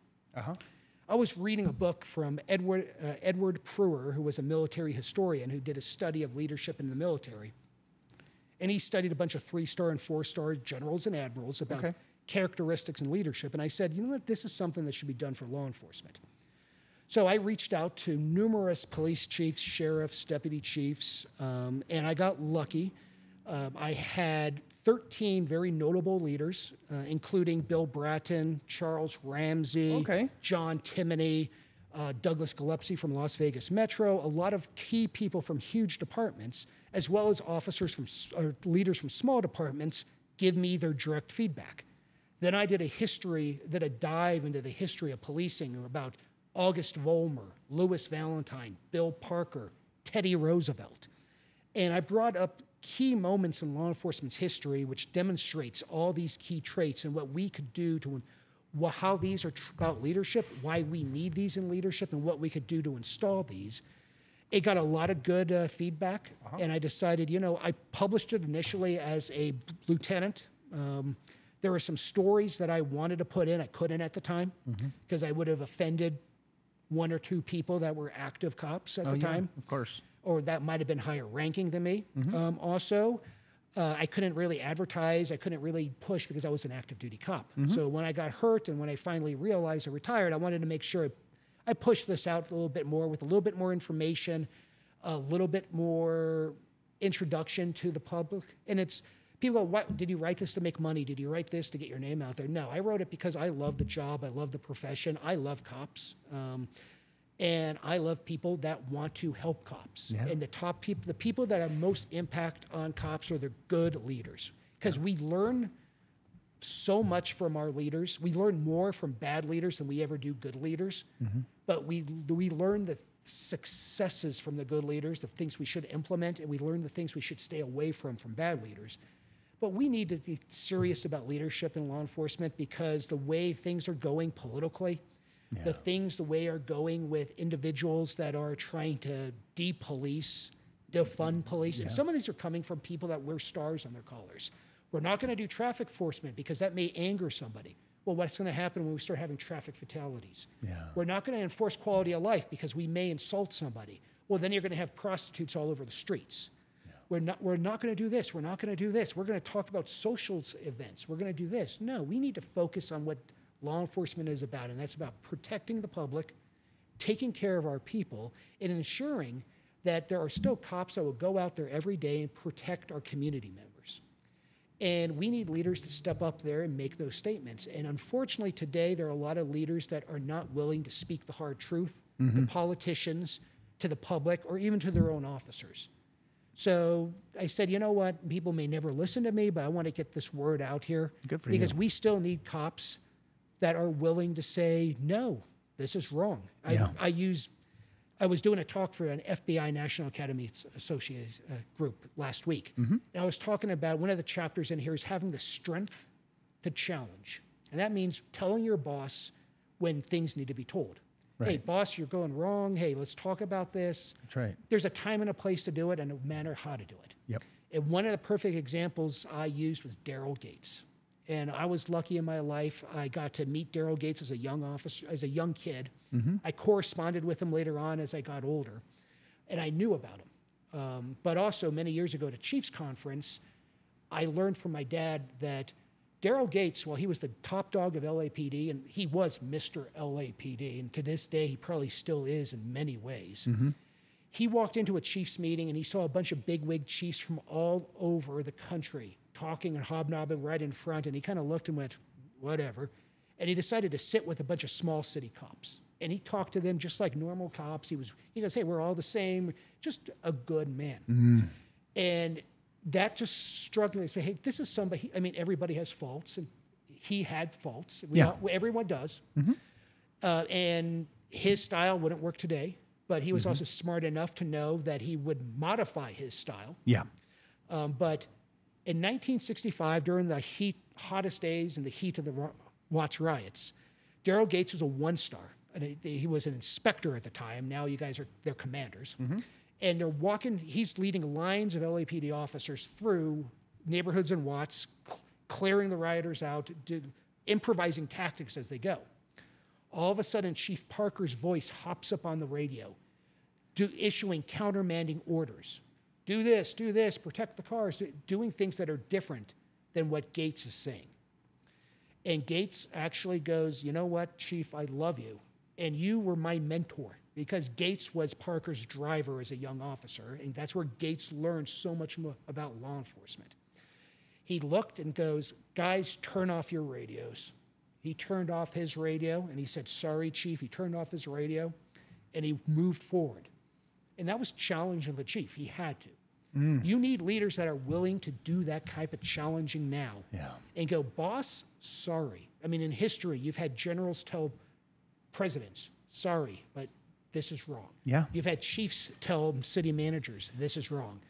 I was reading a book from Edward Pruer, who was a military historian who did a study of leadership in the military. And he studied a bunch of 3-star and 4-star generals and admirals about characteristics and leadership. And I said, you know what, this is something that should be done for law enforcement. So I reached out to numerous police chiefs, sheriffs, deputy chiefs, and I got lucky. I had 13 very notable leaders, including Bill Bratton, Charles Ramsey, John Timoney, Douglas Gillespie from Las Vegas Metro, a lot of key people from huge departments, as well as leaders from small departments, give me their direct feedback. Then I did a dive into the history of policing about August Vollmer, Louis Valentine, Bill Parker, Teddy Roosevelt. And I brought up key moments in law enforcement's history which demonstrates all these key traits and what we could do to, how these are about leadership, why we need these in leadership, and what we could do to install these. It got a lot of good feedback, and I decided, I published it initially as a lieutenant. There were some stories that I wanted to put in, I couldn't at the time because I would have offended one or two people that were active cops at the time. Of course. Or that might have been higher ranking than me. Also, I couldn't really advertise. I couldn't really push because I was an active duty cop. So when I got hurt and when I finally realized I retired, I wanted to make sure I pushed this out a little bit more with a little bit more information, a little bit more introduction to the public. And it's people go, what, did you write this to make money? Did you write this to get your name out there? No, I wrote it because I love the job. I love the profession. I love cops. And I love people that want to help cops. Yeah. And the people that have most impact on cops are the good leaders. Because we learn so much from our leaders. We learn more from bad leaders than we ever do good leaders. But we learn the successes from the good leaders, the things we should implement, and we learn the things we should stay away from bad leaders. But we need to be serious about leadership in law enforcement because the way things are going politically, the way are going with individuals that are trying to de-police, defund police. And some of these are coming from people that wear stars on their collars. We're not going to do traffic enforcement because that may anger somebody. Well, what's going to happen when we start having traffic fatalities? We're not going to enforce quality of life because we may insult somebody. Well, then you're going to have prostitutes all over the streets. We're not going to do this. We're not going to do this. We're going to talk about social events. We're going to do this. No, we need to focus on what law enforcement is about, and that's about protecting the public, taking care of our people, and ensuring that there are still cops that will go out there every day and protect our community members. And we need leaders to step up there and make those statements. And unfortunately, today, there are a lot of leaders that are not willing to speak the hard truth to politicians, to the public, or even to their own officers. So I said, you know what? People may never listen to me, but I want to get this word out here. Good for because you. we still need cops that are willing to say, no, this is wrong. I was doing a talk for an FBI National Academy Associate group last week. And I was talking about one of the chapters in here is having the strength to challenge. And that means telling your boss when things need to be told. Hey, boss, you're going wrong. Hey, let's talk about this. That's right. There's a time and a place to do it and a manner how to do it. Yep. And one of the perfect examples I used was Daryl Gates. And I was lucky in my life. I got to meet Daryl Gates as a young officer, as a young kid. I corresponded with him later on as I got older. And I knew about him. But also many years ago at a Chiefs conference, I learned from my dad that Daryl Gates, well, he was the top dog of LAPD, and he was Mr. LAPD. And to this day, he probably still is in many ways. He walked into a Chiefs meeting and he saw a bunch of bigwig chiefs from all over the country talking and hobnobbing right in front. And he kind of looked and went, whatever. And he decided to sit with a bunch of small city cops. And he talked to them just like normal cops. He goes, hey, we're all the same. Just a good man. And that just struck me. Hey, this is somebody, I mean, everybody has faults. And he had faults. Everyone does. And his style wouldn't work today. But he was also smart enough to know that he would modify his style. But in 1965, during the hottest days and the heat of the Watts riots, Daryl Gates was a one-star. And he was an inspector at the time. Now you guys they're commanders. And they're walking, he's leading lines of LAPD officers through neighborhoods in Watts, clearing the rioters out, improvising tactics as they go. All of a sudden, Chief Parker's voice hops up on the radio, issuing countermanding orders. Do this, protect the cars, doing things that are different than what Gates is saying. And Gates actually goes, you know what, Chief, I love you. And you were my mentor, because Gates was Parker's driver as a young officer, and that's where Gates learned so much more about law enforcement. He looked and goes, guys, turn off your radios. He turned off his radio, and he said, sorry, Chief. He turned off his radio, and he moved forward. And that was challenging the chief. He had to. You need leaders that are willing to do that type of challenging now. And go, boss, sorry. I mean, in history, you've had generals tell presidents, sorry, but this is wrong. You've had chiefs tell city managers, this is wrong.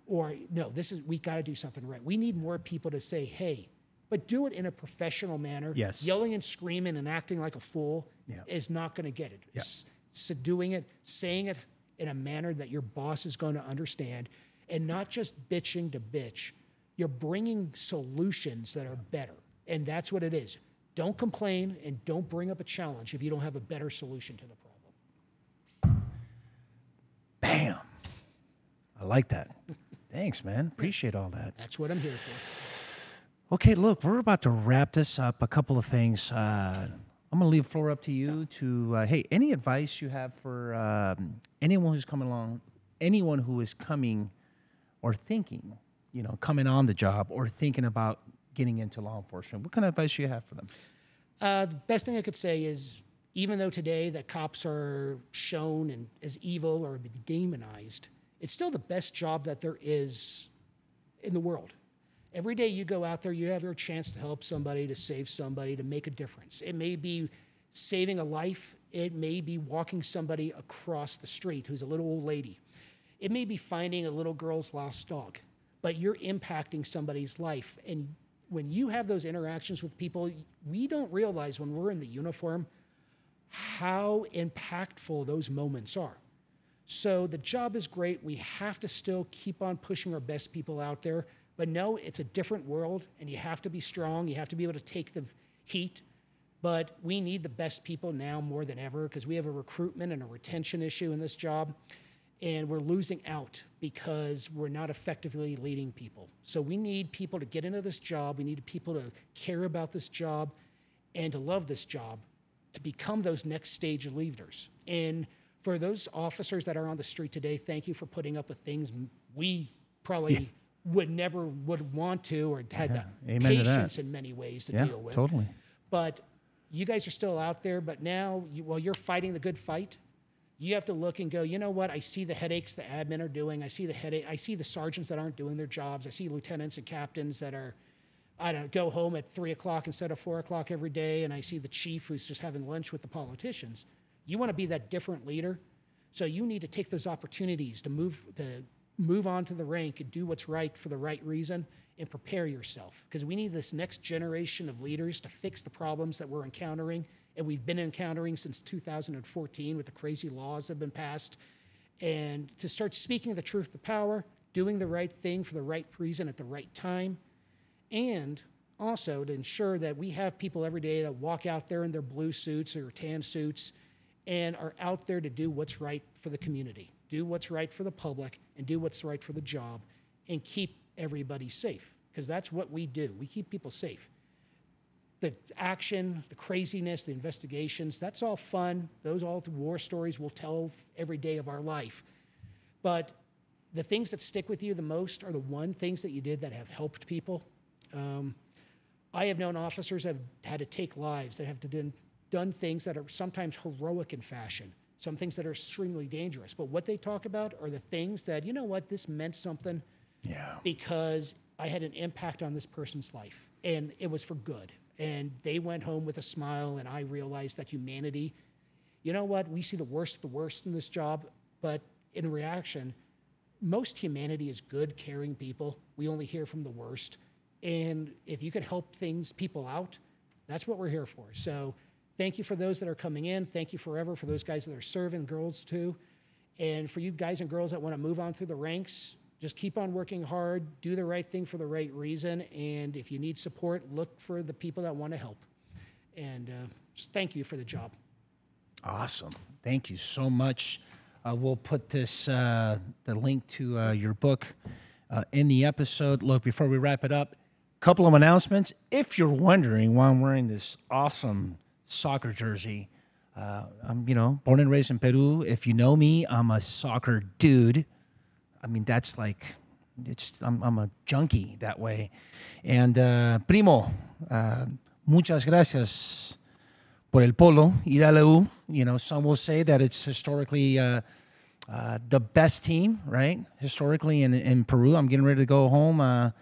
Or, no, we got to do something right. We need more people to say, hey, but do it in a professional manner. Yelling and screaming and acting like a fool is not going to get it. Doing it, saying it in a manner that your boss is going to understand, and not just bitching to bitch. You're bringing solutions that are better. And that's what it is. Don't complain and don't bring up a challenge if you don't have a better solution to the problem. Bam. I like that. Thanks, man. Appreciate all that. That's what I'm here for. Okay, look, we're about to wrap this up. A couple of things. I'm going to leave the floor up to you to, hey, any advice you have for anyone who's coming along, anyone who is coming or thinking, coming on the job or thinking about getting into law enforcement? What kind of advice do you have for them? The best thing I could say is, even though today that cops are shown and as evil or demonized, it's still the best job that there is in the world. Every day you go out there, you have your chance to help somebody, to save somebody, to make a difference. It may be saving a life. It may be walking somebody across the street who's a little old lady. It may be finding a little girl's lost dog, but you're impacting somebody's life. And when you have those interactions with people, we don't realize when we're in the uniform how impactful those moments are. So the job is great. We have to still keep on pushing our best people out there. But no, it's a different world, and you have to be strong. You have to be able to take the heat. But we need the best people now more than ever because we have a recruitment and a retention issue in this job. And we're losing out because we're not effectively leading people. So we need people to get into this job. We need people to care about this job and to love this job to become those next stage of leaders. And for those officers that are on the street today, thank you for putting up with things we probably would never would want to or had the patience in many ways to deal with. Totally. But you guys are still out there, but now, while you're fighting the good fight, you have to look and go, you know what? I see the headaches the admin are doing. I see the sergeants that aren't doing their jobs. I see lieutenants and captains that are, go home at 3 o'clock instead of 4 o'clock every day. And I see the chief who's just having lunch with the politicians. You want to be that different leader. So you need to take those opportunities to move on to the rank and do what's right for the right reason and prepare yourself. Because we need this next generation of leaders to fix the problems that we're encountering and we've been encountering since 2014 with the crazy laws that have been passed, and to start speaking the truth to power, doing the right thing for the right reason at the right time, and also to ensure that we have people every day that walk out there in their blue suits or tan suits and are out there to do what's right for the community, do what's right for the public, and do what's right for the job, and keep everybody safe, because that's what we do. We keep people safe. The action, the craziness, the investigations, that's all fun. Those all the war stories we'll tell every day of our life. But the things that stick with you the most are the things that you did that have helped people. I have known officers that have had to take lives, that have done things that are sometimes heroic in fashion, some things that are extremely dangerous. But what they talk about are the things that, you know what, this meant something because I had an impact on this person's life, and it was for good. And they went home with a smile, and I realized that humanity, you know what, we see the worst in this job, but in reaction, most humanity is good, caring people. We only hear from the worst. And if you could help people out, that's what we're here for. So thank you for those that are coming in. Thank you forever for those guys that are serving, girls too. And for you guys and girls that want to move on through the ranks, just keep on working hard, do the right thing for the right reason, and if you need support, look for the people that want to help. And just thank you for the job. Awesome. Thank you so much. We'll put this, the link to your book in the episode. Look, before we wrap it up, a couple of announcements. If you're wondering why I'm wearing this awesome soccer jersey, I'm, born and raised in Peru. If you know me, I'm a soccer dude. I mean, that's like, I'm a junkie that way. And Primo, muchas gracias por el polo y la U. Some will say that it's historically the best team, right? Historically in Peru. I'm getting ready to go home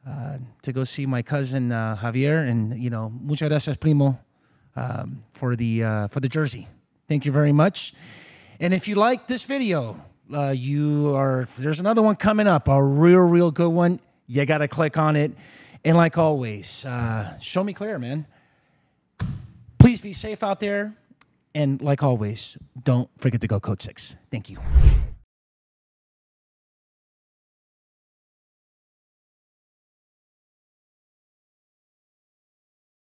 to go see my cousin Javier. And, muchas gracias, Primo, for the jersey. Thank you very much. And if you like this video, there's another one coming up, a real good one. You got to click on it. And like always, show me clear, man. Please be safe out there. And like always, don't forget to go Code 6. Thank you.